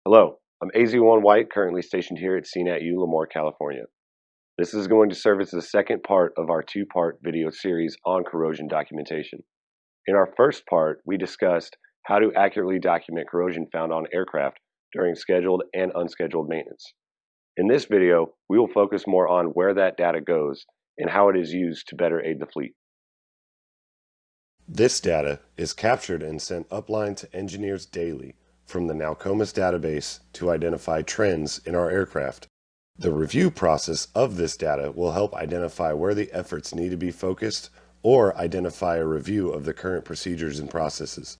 Hello, I'm AZ1 White, currently stationed here at CNATT Lemoore, California. This is going to serve as the second part of our two-part video series on corrosion documentation. In our first part, we discussed how to accurately document corrosion found on aircraft during scheduled and unscheduled maintenance. In this video, we will focus more on where that data goes and how it is used to better aid the fleet. This data is captured and sent upline to engineers daily from the NALCOMIS database to identify trends in our aircraft. The review process of this data will help identify where the efforts need to be focused or identify a review of the current procedures and processes.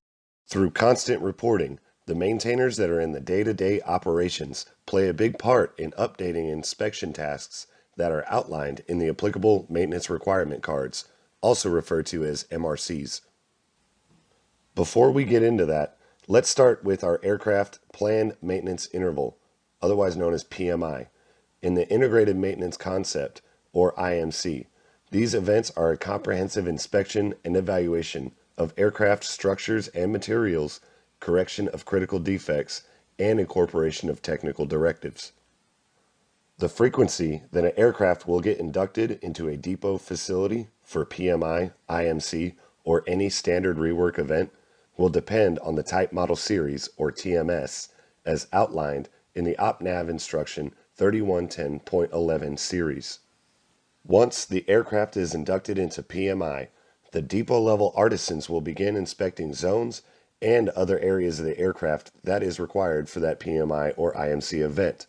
Through constant reporting, the maintainers that are in the day-to-day operations play a big part in updating inspection tasks that are outlined in the applicable maintenance requirement cards, also referred to as MRCs. Before we get into that, let's start with our aircraft planned maintenance interval, otherwise known as PMI, in the integrated maintenance concept, or IMC. These events are a comprehensive inspection and evaluation of aircraft structures and materials, correction of critical defects, and incorporation of technical directives. The frequency that an aircraft will get inducted into a depot facility for PMI, IMC, or any standard rework event will depend on the type model series, or TMS, as outlined in the OpNav instruction 3110.11 series. Once the aircraft is inducted into PMI, the depot level artisans will begin inspecting zones and other areas of the aircraft that is required for that PMI or IMC event.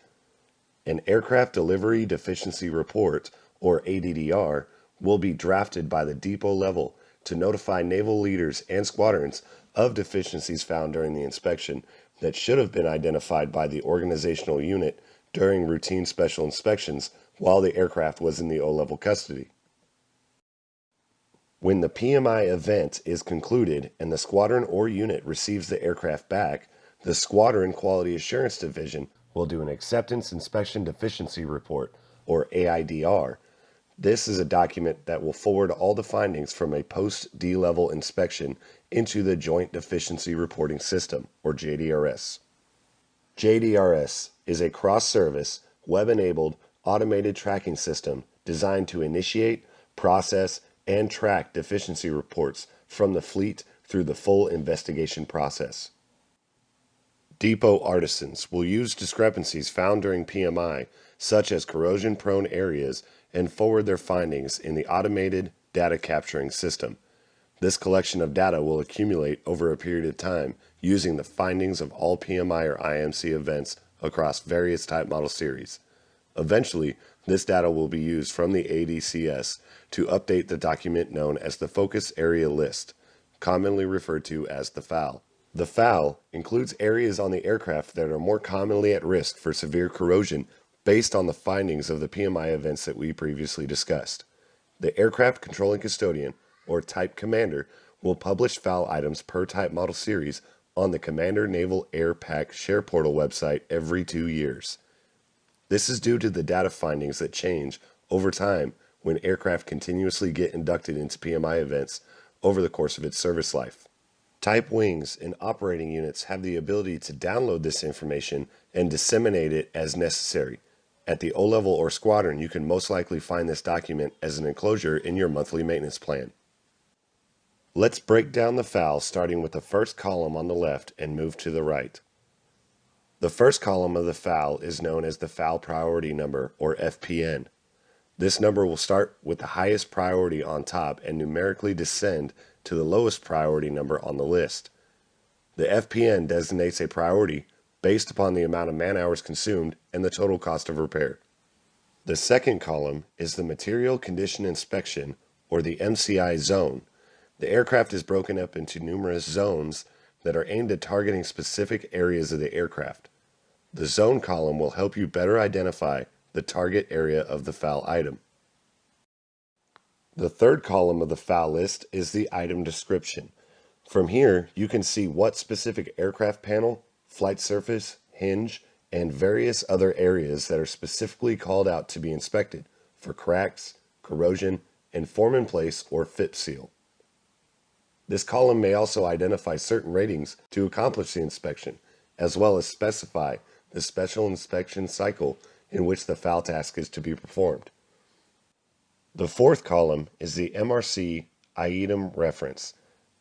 An Aircraft Delivery Deficiency Report, or ADDR, will be drafted by the depot level to notify naval leaders and squadrons of deficiencies found during the inspection that should have been identified by the organizational unit during routine special inspections while the aircraft was in the O-level custody. When the PMI event is concluded and the squadron or unit receives the aircraft back, the Squadron Quality Assurance Division will do an Acceptance Inspection Deficiency Report, or AIDR. This is a document that will forward all the findings from a post-D-level inspection into the Joint Deficiency Reporting System, or JDRS. JDRS is a cross-service, web-enabled, automated tracking system designed to initiate, process, and track deficiency reports from the fleet through the full investigation process. Depot artisans will use discrepancies found during PMI, such as corrosion-prone areas, and forward their findings in the automated data capturing system. This collection of data will accumulate over a period of time using the findings of all PMI or IMC events across various type model series. Eventually, this data will be used from the ADCS to update the document known as the Focus Area List, commonly referred to as the FAL. The FAL includes areas on the aircraft that are more commonly at risk for severe corrosion based on the findings of the PMI events that we previously discussed. The aircraft controlling custodian, or type commander, will publish FAL items per type model series on the Commander Naval Air Pack Share Portal website every 2 years. This is due to the data findings that change over time when aircraft continuously get inducted into PMI events over the course of its service life. Type wings and operating units have the ability to download this information and disseminate it as necessary. At the O-level or squadron, you can most likely find this document as an enclosure in your monthly maintenance plan. Let's break down the FAL starting with the first column on the left and move to the right. The first column of the FAL is known as the FAL priority number, or FPN. This number will start with the highest priority on top and numerically descend to the lowest priority number on the list. The FPN designates a priority based upon the amount of man-hours consumed and the total cost of repair. The second column is the Material Condition Inspection, or the MCI zone. The aircraft is broken up into numerous zones that are aimed at targeting specific areas of the aircraft. The zone column will help you better identify the target area of the FAL item. The third column of the FAL list is the item description. From here, you can see what specific aircraft panel, flight surface, hinge, and various other areas that are specifically called out to be inspected for cracks, corrosion, and form in place or FIP seal. This column may also identify certain ratings to accomplish the inspection, as well as specify the special inspection cycle in which the FAL task is to be performed. The fourth column is the MRC item reference.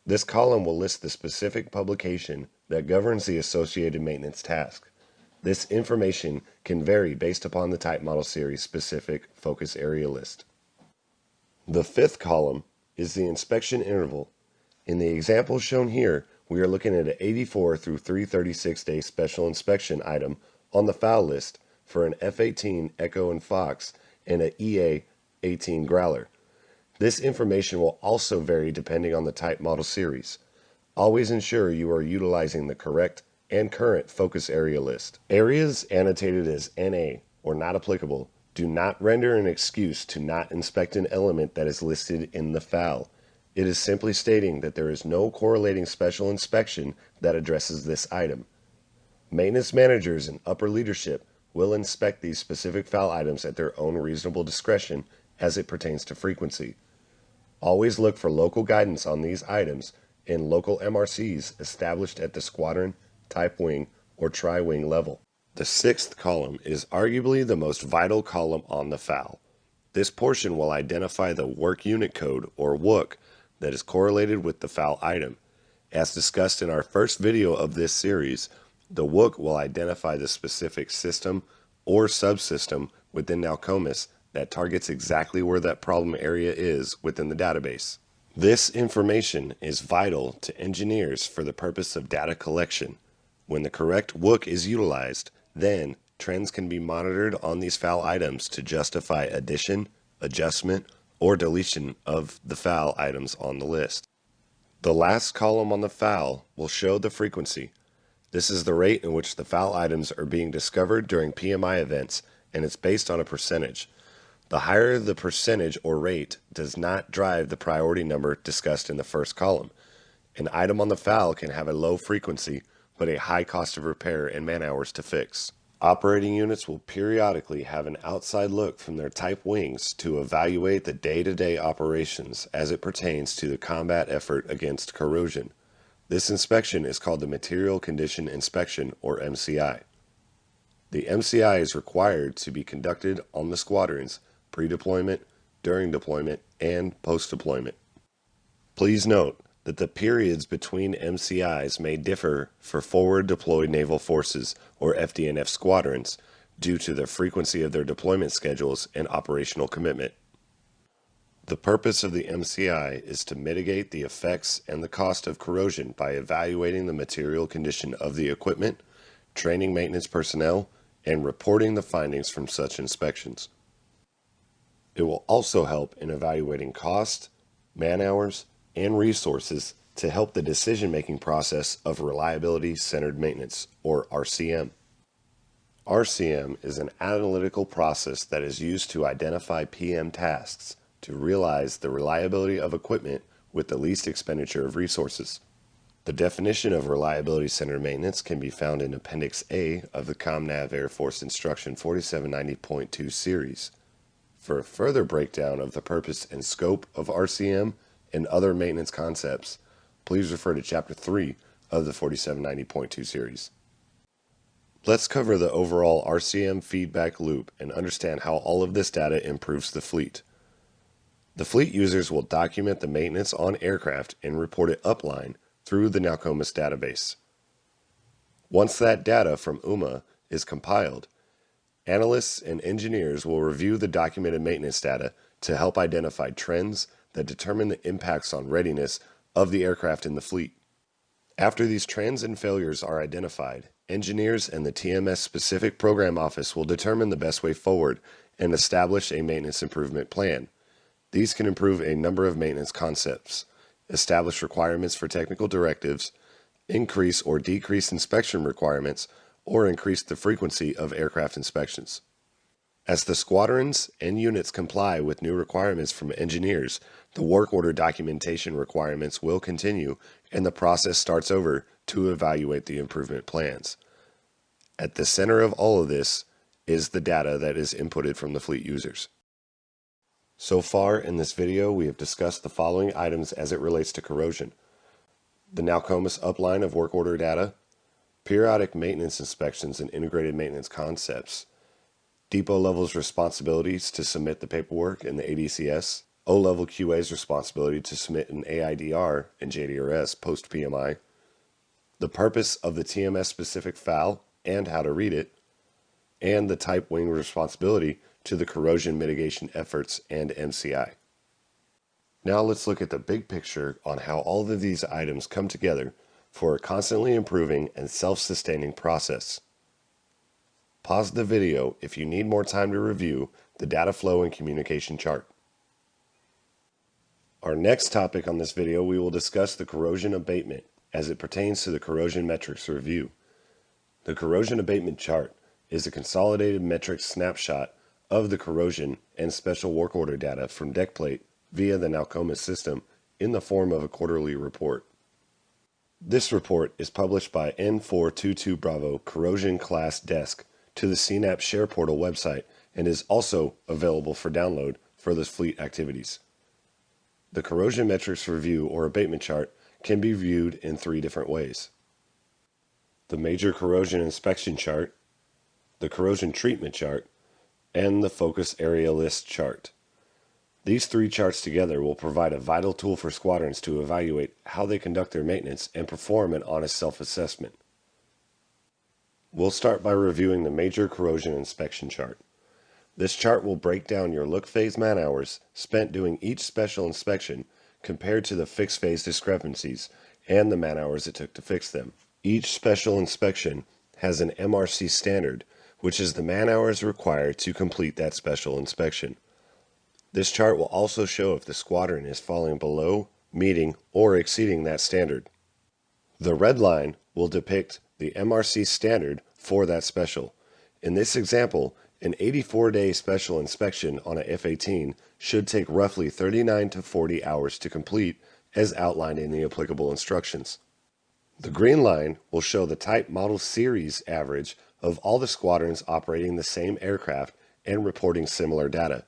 This column will list the specific publication that governs the associated maintenance task. This information can vary based upon the type model series specific focus area list. The fifth column is the inspection interval. In the example shown here, we are looking at an 84 through 336 day special inspection item on the FAL list for an F-18 Echo and Fox and an EA-18 Growler. This information will also vary depending on the type model series. Always ensure you are utilizing the correct and current focus area list. Areas annotated as NA or not applicable do not render an excuse to not inspect an element that is listed in the FAL. It is simply stating that there is no correlating special inspection that addresses this item. Maintenance managers and upper leadership will inspect these specific FAL items at their own reasonable discretion as it pertains to frequency. Always look for local guidance on these items in local MRCs established at the squadron, type wing, or tri-wing level. The sixth column is arguably the most vital column on the FAL. This portion will identify the work unit code, or WUC, that is correlated with the FAL item. As discussed in our first video of this series, the WUC will identify the specific system or subsystem within NALCOMIS that targets exactly where that problem area is within the database. This information is vital to engineers for the purpose of data collection. When the correct WUC is utilized, then trends can be monitored on these FAL items to justify addition, adjustment, or deletion of the FAL items on the list. The last column on the FAL will show the frequency. This is the rate in which the FAL items are being discovered during PMI events, and it's based on a percentage. The higher the percentage or rate does not drive the priority number discussed in the first column. An item on the FAL can have a low frequency, but a high cost of repair and man hours to fix. Operating units will periodically have an outside look from their type wings to evaluate the day-to-day operations as it pertains to the combat effort against corrosion. This inspection is called the Material Condition Inspection, or MCI. The MCI is required to be conducted on the squadrons pre-deployment, during deployment, and post-deployment. Please note that the periods between MCIs may differ for forward deployed naval forces, or FDNF squadrons, due to the frequency of their deployment schedules and operational commitment. The purpose of the MCI is to mitigate the effects and the cost of corrosion by evaluating the material condition of the equipment, training maintenance personnel, and reporting the findings from such inspections. It will also help in evaluating cost, man hours, and resources to help the decision-making process of reliability-centered maintenance, or RCM. RCM is an analytical process that is used to identify PM tasks to realize the reliability of equipment with the least expenditure of resources. The definition of reliability-centered maintenance can be found in Appendix A of the ComNav Air Force Instruction 4790.2 series. For a further breakdown of the purpose and scope of RCM and other maintenance concepts, please refer to Chapter 3 of the 4790.2 series. Let's cover the overall RCM feedback loop and understand how all of this data improves the fleet. The fleet users will document the maintenance on aircraft and report it upline through the NALCOMIS database. Once that data from UMA is compiled, analysts and engineers will review the documented maintenance data to help identify trends that determine the impacts on readiness of the aircraft in the fleet. After these trends and failures are identified, engineers and the TMS specific program office will determine the best way forward and establish a maintenance improvement plan. These can improve a number of maintenance concepts, establish requirements for technical directives, increase or decrease inspection requirements, or increase the frequency of aircraft inspections. As the squadrons and units comply with new requirements from engineers, the work order documentation requirements will continue and the process starts over to evaluate the improvement plans. At the center of all of this is the data that is inputted from the fleet users. So far in this video, we have discussed the following items as it relates to corrosion: the NALCOMIS upline of work order data, periodic maintenance inspections and integrated maintenance concepts, depot level's responsibilities to submit the paperwork in the ADCS, O-level QA's responsibility to submit an AIDR and JDRS post-PMI, the purpose of the TMS-specific FAL and how to read it, and the type wing responsibility to the corrosion mitigation efforts and MCI. Now let's look at the big picture on how all of these items come together for a constantly improving and self-sustaining process. Pause the video if you need more time to review the data flow and communication chart. Our next topic on this video, we will discuss the corrosion abatement as it pertains to the corrosion metrics review. The corrosion abatement chart is a consolidated metrics snapshot of the corrosion and special work order data from deck plate via the NALCOMIS system in the form of a quarterly report. This report is published by N422 Bravo Corrosion Class Desk to the CNATT Share Portal website and is also available for download for the fleet activities. The corrosion metrics review or abatement chart can be viewed in three different ways: the major corrosion inspection chart, the corrosion treatment chart, and the focus area list chart. These three charts together will provide a vital tool for squadrons to evaluate how they conduct their maintenance and perform an honest self-assessment. We'll start by reviewing the major corrosion inspection chart. This chart will break down your look phase man hours spent doing each special inspection compared to the fixed phase discrepancies and the man hours it took to fix them. Each special inspection has an MRC standard, which is the man hours required to complete that special inspection. This chart will also show if the squadron is falling below, meeting, or exceeding that standard. The red line will depict the MRC standard for that special. In this example, an 84-day special inspection on a F-18 should take roughly 39 to 40 hours to complete as outlined in the applicable instructions. The green line will show the type model series average of all the squadrons operating the same aircraft and reporting similar data.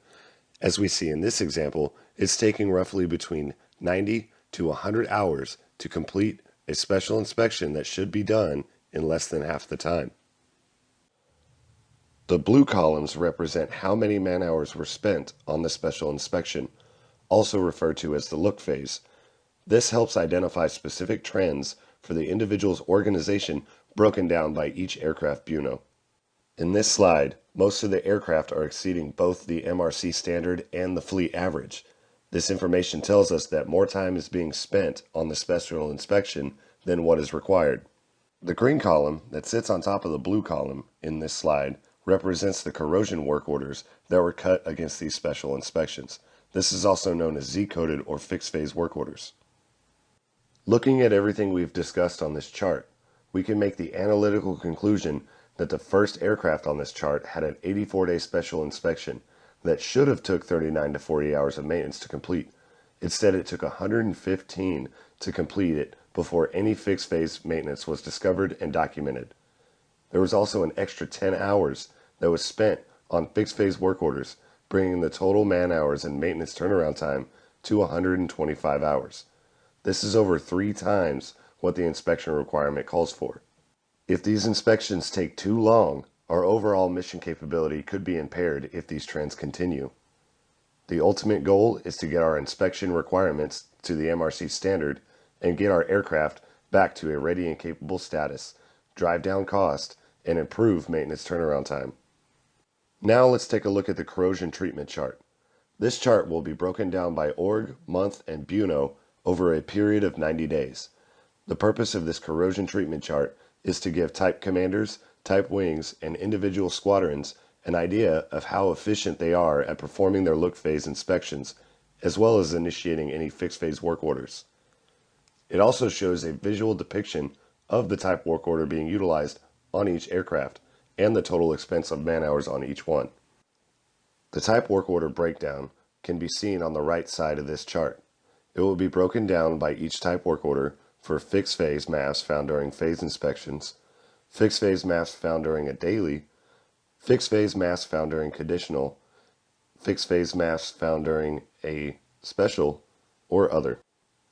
As we see in this example, it's taking roughly between 90 to 100 hours to complete a special inspection that should be done in less than half the time. The blue columns represent how many man hours were spent on the special inspection, also referred to as the look phase. This helps identify specific trends for the individual's organization broken down by each aircraft bureau. In this slide, most of the aircraft are exceeding both the MRC standard and the fleet average. This information tells us that more time is being spent on the special inspection than what is required. The green column that sits on top of the blue column in this slide represents the corrosion work orders that were cut against these special inspections. This is also known as Z-coded or fixed phase work orders. Looking at everything we've discussed on this chart, we can make the analytical conclusion that the first aircraft on this chart had an 84-day special inspection that should have took 39 to 40 hours of maintenance to complete. Instead, it took 115 to complete it before any fixed phase maintenance was discovered and documented. There was also an extra 10 hours that was spent on fixed phase work orders, bringing the total man hours and maintenance turnaround time to 125 hours. This is over 3 times what the inspection requirement calls for. If these inspections take too long, our overall mission capability could be impaired if these trends continue. The ultimate goal is to get our inspection requirements to the MRC standard and get our aircraft back to a ready and capable status, drive down cost, and improve maintenance turnaround time. Now let's take a look at the corrosion treatment chart. This chart will be broken down by org, month, and bureau over a period of 90 days. The purpose of this corrosion treatment chart is to give type commanders, type wings, and individual squadrons an idea of how efficient they are at performing their look phase inspections, as well as initiating any fixed phase work orders. It also shows a visual depiction of the type work order being utilized on each aircraft and the total expense of man hours on each one. The type work order breakdown can be seen on the right side of this chart. It will be broken down by each type work order for fixed phase maps found during phase inspections, fixed phase maps found during a daily, fixed phase maps found during conditional, fixed phase maps found during a special, or other.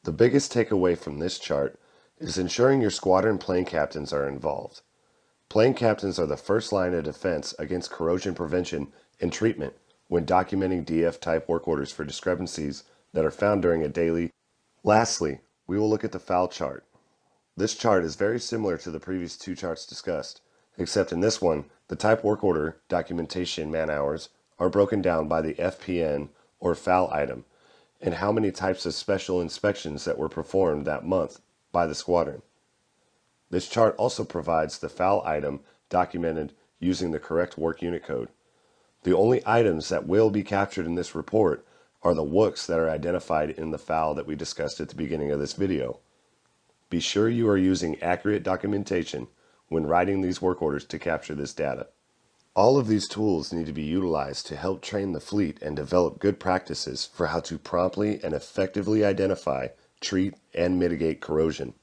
The biggest takeaway from this chart is ensuring your squadron plane captains are involved. Plane captains are the first line of defense against corrosion prevention and treatment when documenting DF-type work orders for discrepancies that are found during a daily. Lastly, we will look at the FOUL chart. This chart is very similar to the previous two charts discussed, except in this one, the type work order documentation man-hours are broken down by the FPN or FOUL item and how many types of special inspections that were performed that month by the squadron. This chart also provides the FOUL item documented using the correct work unit code. The only items that will be captured in this report are the WUCs that are identified in the FOUL that we discussed at the beginning of this video. Be sure you are using accurate documentation when writing these work orders to capture this data. All of these tools need to be utilized to help train the fleet and develop good practices for how to promptly and effectively identify, treat, and mitigate corrosion.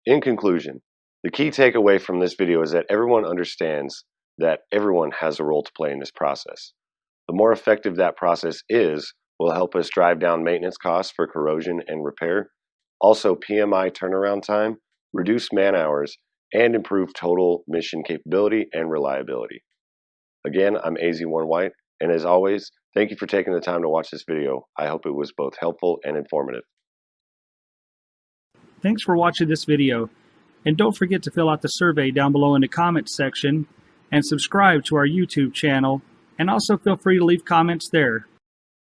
In conclusion, the key takeaway from this video is that everyone understands that everyone has a role to play in this process. The more effective that process is will help us drive down maintenance costs for corrosion and repair, also PMI turnaround time, reduce man hours, and improve total mission capability and reliability. Again, I'm AZ1 White, and as always, thank you for taking the time to watch this video. I hope it was both helpful and informative. Thanks for watching this video, and don't forget to fill out the survey down below in the comments section and subscribe to our YouTube channel, and also feel free to leave comments there.